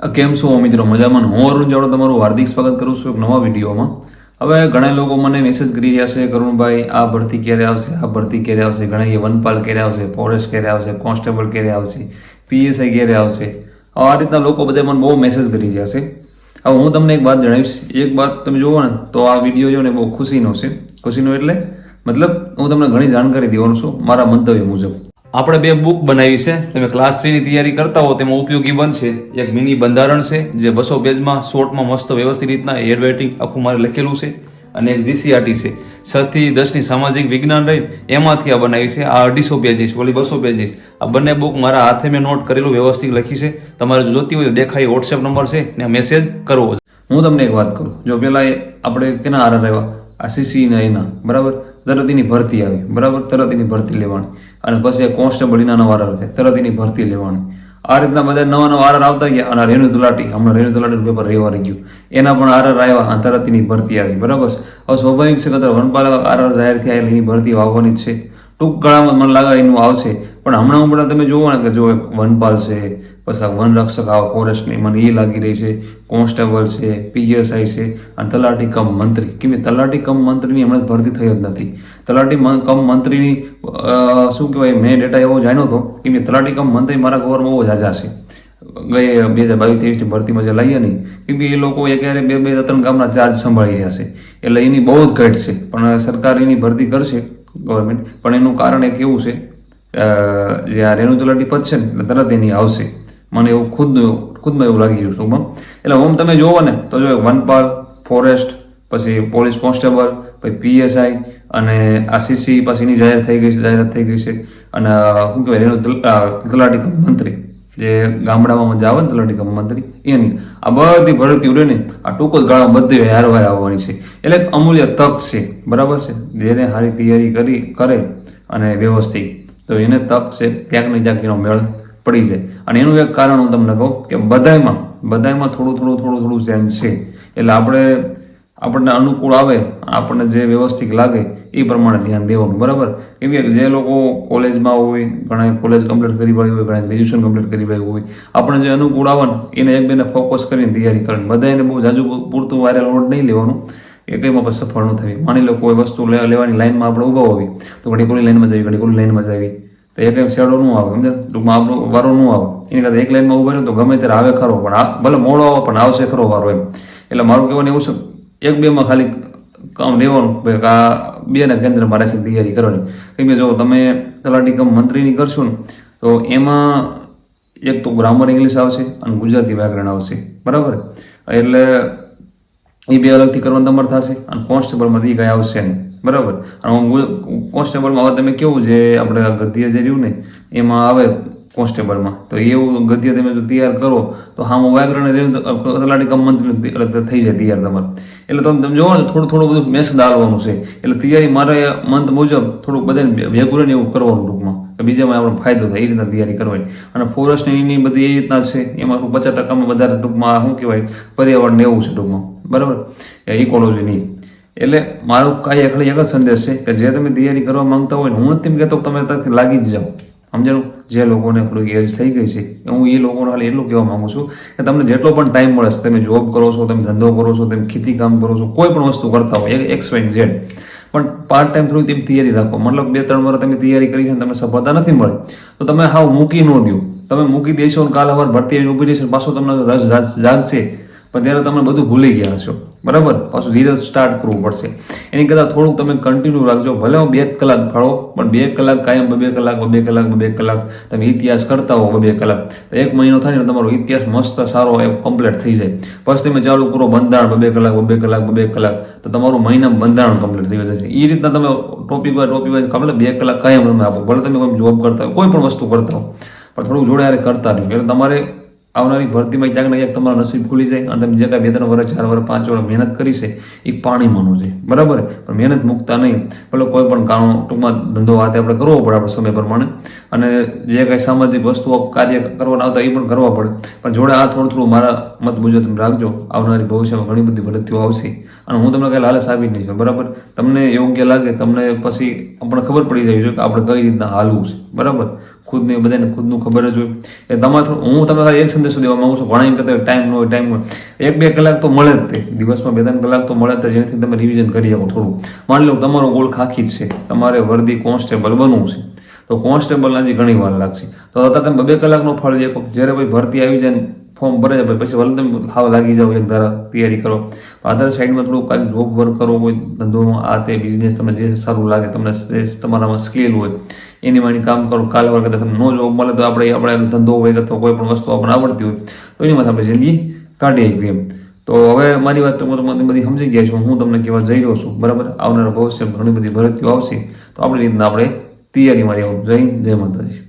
કેમ છો મિત્રો? મજામાં? હું અરુણ જાડો તમારું હાર્દિક સ્વાગત કરું છું એક નવા વિડીયોમાં. હવે ઘણા લોકો મને મેસેજ કરી રહ્યા છે, કરુણભાઈ આ ભરતી ક્યારે આવશે, આ ભરતી ક્યારે આવશે, ઘણા વનપાલ ક્યારે આવશે, ફોરેસ્ટ ક્યારે આવશે, કોન્સ્ટેબલ ક્યારે આવશે, પીએસઆઈ ક્યારે આવશે. આ રીતના લોકો બધા મને બહુ મેસેજ કરી રહ્યા છે. હવે હું તમને એક વાત જણાવીશ. એક વાત તમે જોવો ને તો આ વિડીયો જો ને બહુ ખુશીનો છે. ખુશીનો એટલે મતલબ હું તમને ઘણી જાણકારી દેવાનું છું મારા મંતવ્ય મુજબ. આપણે બે બુક બનાવી છે. તમે ક્લાસ 3 ની તૈયારી કરતા હો તેમાં ઉપયોગી બનશે. એક મિની બંધારણ છે જે 200 પેજમાં શોર્ટમાં મસ્ત વ્યવસ્થિત રીતના હેડ રાઇટિંગ આખું મારે લખેલું છે, અને એક જીસીઆરટી છે 6 થી 10 ની સામાજિક વિજ્ઞાન રહી એમાંથી આ બનાવી છે. આ 250 પેજની ઓલી 200 પેજની. આ બંને બુક મારા હાથે મેં નોટ કરેલું વ્યવસ્થિત લખી છે. તમારે જો જોતી હોય તો દેખાય વોટ્સએપ નંબર છે ને મેસેજ કરવો. હું તમને એક વાત કરું. જો પેલા આપણે કેના આર આવ્યા આ સીસી ને એના બરાબર તરત એની ભરતી આવી બરાબર, તરત એની ભરતી લેવાની, અને પછી કોન્સ્ટેબલ એના નવા આર થાય તરત એની ભરતી લેવાની. આ રીતના બધા નવા નવા આર આવતા ગયા. અને રેણુ તલાટી હમણાં રેણુ તલાટીનું પેપર રહેવા રહી ગયું, એના પણ આર આવ્યા અને તરત એની ભરતી આવી બરાબર. હવે સ્વાભાવિક છે કે વનપાલ આર જાહેર થયા એટલે એની ભરતી આવવાની જ છે. ટૂંક ગાળામાં મને લાગે એનું આવશે. પણ હમણાં હમણાં તમે જોવો ને કે જો વનપાલ છે, પછી વન રક્ષક આવે ફોરેસ્ટની મને એ લાગી રહી છે, કોન્સ્ટેબલ છે, પીએસઆઈ છે, અને તલાટી કમ મંત્રી. કેમ કે તલાટી કમ મંત્રીની હમણાં ભરતી થઈ જ નથી. તલાટી કમ મંત્રીની શું કહેવાય, મેં ડેટા એવો જાણ્યો હતો કેમ કે તલાટી કમ મંત્રી મારા ગવર્નમાં બહુ ઝાઝા છે. ગઈ 2022-23ની ભરતીમાં જે લાવીએ નહીં, કેમ કે એ લોકો ક્યારે 2-3 ગામના ચાર્જ સંભાળી રહ્યા છે, એટલે એની બહુ જ ઘટ છે. પણ સરકાર એની ભરતી કરશે ગવર્મેન્ટ, પણ એનું કારણ એક એવું છે જે આ રેણુ તલાટી પદ છે ને એટલે તરત એની આવશે. મને એવું ખુદમાં એવું લાગી ગયું ટૂંકમાં. એટલે ઓમ તમે જોવો ને તો જો વનપાલ, ફોરેસ્ટ, પછી પોલીસ કોન્સ્ટેબલ, પછી પીએસઆઈ, અને આ સીસી પછી એની જાહેરાત થઈ ગઈ છે. અને શું કહેવાય રેણુ તલાટી કમ મંત્રી જે ગામડામાં જે આવે ને તલાટી કમ મંત્રી એની આ બધી ભરતી ઉડે ને આ ટૂંક જ ગાળામાં બધી હારવાર આવવાની છે. એટલે એક અમૂલ્ય તક છે બરાબર છે. જેને સારી તૈયારી કરે અને વ્યવસ્થિત, તો એને તક છે ક્યાંક ને ક્યાંક એનો મેળ પડી જાય. અને એનું એક કારણ હું તમને કહું કે બધાયમાં થોડું ચેન્જ છે. એટલે આપણને અનુકૂળ આવે, આપણને જે વ્યવસ્થિત લાગે એ પ્રમાણે ધ્યાન દેવાનું બરાબર. કેમ કે જે લોકો કોલેજમાં હોય, ઘણા કોલેજ કમ્પ્લીટ કરી પાડી હોય, ઘણા ગ્રેજ્યુએશન કમ્પ્લીટ કરી પાડ્યું હોય, આપણે જે અનુકૂળ આવે ને એને એક બેને ફોકસ કરીને તૈયારી કરવાની. બધાને બહુ જાજુ પૂરતું વાયરલ લોડ નહીં લેવાનું, એ કંઈમાં પણ સફળ ન થવી. માની લો કોઈ વસ્તુ લેવાની લાઈનમાં આપણે ઊભા હોવી તો ઘડી કોની લાઈનમાં જવી, ઘડી કોની લાઈનમાં જવી, તો એ કંઈ શેડો ન આવે સમજે, ટૂંકમાં આપણો વારો ન આવે. એની કરતાં એક લાઈનમાં ઊભા રહ્યો તો ગમે ત્યારે આવે ખરો, પણ ભલે મોડો આવે પણ આવશે ખરો વારો એમ. એટલે મારું કહેવાનું એવું છે 1-2માં ખાલી કામ લેવાનું, આ 2ના કેન્દ્રમાં રાખીને તૈયારી કરવાની. કેમ કે જો તમે તલાટી કમ મંત્રીની કરશો ને તો એમાં એક તો ગ્રામર ઇંગ્લિશ આવશે અને ગુજરાતી વ્યાકરણ આવશે બરાબર. એટલે એ બે અલગથી કરવાનું તમારે થશે. અને કોન્સ્ટેબલમાં એ કાંઈ આવશે નહીં બરાબર. અને કોન્સ્ટેબલમાં હવે તમે કેવું જે આપણે ગદ્ય જે રહ્યું ને એમાં આવે કોન્સ્ટેબલમાં, તો એવું ગદ્ય તમે જો તૈયાર કરો તો હામાં વ્યાકરણ તલાટી કમ મંત્રી થઈ જાય તૈયાર તમારે. એટલે તમે જોવો ને થોડું બધું મેસ ડાલવાનું છે. એટલે તૈયારી મારે મંત મુજબ થોડુંક બધાને ભેગું રહીને એવું કરવાનું ટૂંકમાં, કે બીજામાં આપણને ફાયદો થાય એ રીતના તૈયારી કરવાની. અને ફોરેસ્ટની એની બધી એ રીતના છે, એમાં 50% વધારે ટૂંકમાં શું કહેવાય પર્યાવરણ એવું છે ટૂંકમાં બરાબર, ઇકોલોજીની. એટલે મારું કાંઈ ખાલી એક જ સંદેશ છે કે જે તમે તૈયારી કરવા માંગતા હોય ને, હું નથી કહેતો તમે ત્યાંથી લાગી જ જાઓ સમજાણું. જે લોકોને થોડીક એજ થઈ ગઈ છે હું એ લોકોને ખાલી એટલું કહેવા માંગુ છું કે તમને જેટલો પણ ટાઈમ મળે છે, તમે જોબ કરો છો, તમે ધંધો કરો છો, તમે ખેતી કામ કરો છો, કોઈ પણ વસ્તુ કરતા હોય XYZ, પણ પાર્ટ ટાઈમ થોડી તેમ તૈયારી રાખો. મતલબ 2-3 વર્ષ તમે તૈયારી કરી છે તમને સફળતા નથી મળે તો તમે હાવ મૂકી ન દો. તમે મૂકી દેશો ને કાલ સવાર ભરતી આવીને ઊભી રહેશે, પાછો તમને રસ જાગશે, પણ ત્યારે તમે બધું ભૂલી ગયા હશો બરાબર. પાછું ધીરે સ્ટાર્ટ કરવું પડશે. એની કરતાં થોડુંક તમે કન્ટિન્યુ રાખજો. ભલે હું 2 કલાક ફાળો, પણ 2 કલાક કાયમ 2 કલાક તમે ઇતિહાસ કરતા હો 2 કલાક, તો 1 મહિનો થાય ને તમારો ઇતિહાસ મસ્ત સારો કમ્પ્લીટ થઈ જાય. પછી તમે ચાલુ કરો બંધારણ 2 કલાક, તો તમારું મહિનામાં બંધારણ કમ્પ્લીટ થઈ જશે. એ રીતના તમે ટોપિક વાઇઝ ખબર 2 કલાક કાયમ તમે આપો. ભલે તમે કોઈ જોબ કરતા હોય, કોઈ પણ વસ્તુ કરતા હો, પણ થોડુંક જોડે યારે કરતા રહ્યું. એટલે તમારે આવનારી ભરતીમાં ક્યાંક ને ક્યાંક તમારું નસીબ ખુલી જાય. અને તમે જે કાંઈ 2-3 વર્ષ 4 વર્ષ 5 વર્ષ મહેનત કરી છે એ પાણીમાંનું છે બરાબર. પણ મહેનત મૂકતા નહીં. ભલે કોઈ પણ કામ ટૂંકમાં ધંધો હાથે આપણે કરવો પડે આપણે સમય પ્રમાણે, અને જે કાંઈ સામાજિક વસ્તુઓ કાર્ય કરવાના આવતા એ પણ કરવા પડે. પણ જોડે આ થોડું મારા મત મુજબ તમે રાખજો. આવનારી ભવિષ્યમાં ઘણી બધી ભરતીઓ આવશે અને હું તમને કાંઈ લાલચ આપી નહીં છું બરાબર. તમને યોગ્ય લાગે, તમને પછી આપણને ખબર પડી જાય કે આપણે કઈ રીતના હાલવું છે બરાબર. ખુદને બધાને ખુદનું ખબર જ હોય. એ તમારે હું તમને ખાલી એક સંદેશો દેવા માંગુ છું. ઘણા એમ કહેતા હોય ટાઈમ ન હોય, ટાઈમ હોય. 1-2 કલાક તો મળે જ તે દિવસમાં, 2-3 કલાક તો મળે જ, જેનાથી તમે રિવિઝન કરી શકો થોડું. માની લો તમારો ગોળ ખાખી જ છે, તમારે વર્દી કોન્સ્ટેબલ બનવું છે, તો કોન્સ્ટેબલના હજી ઘણી વાર લાગશે. તો અત્યારે તમે 2 કલાકનો ફળ શકો. જ્યારે ભાઈ ભરતી આવી જાય, ફોર્મ ભરે જાય, પછી વલ તમે ખાવા લાગી જાઓ, એક ધારા તૈયારી કરો. અધર સાઈડમાં થોડું કાંઈક જોબ વર્ક કરો, કોઈ ધંધો આ તે બિઝનેસ તમને જે સારું લાગે, તમને તમારામાં સ્કિલ હોય એની માની કામ કરો. કાલે વાર કરતાં તમને નો જોબ મળે તો આપણે ધંધો હોય અથવા કોઈ પણ વસ્તુ આપણને આવડતી હોય તો એની માટે આપણે જિંદગી કાઢી શકીએ એમ. તો હવે મારી વાત તમે બધી સમજી ગયા છો, હું તમને કહેવા જઈ રહ્યો છું, બરાબર. આવનારા ભવિષ્યમાં ઘણી બધી ભરતીઓ આવશે, તો આપણી રીતના આપણે તૈયારીમાં રહેવું. જય માતાજી.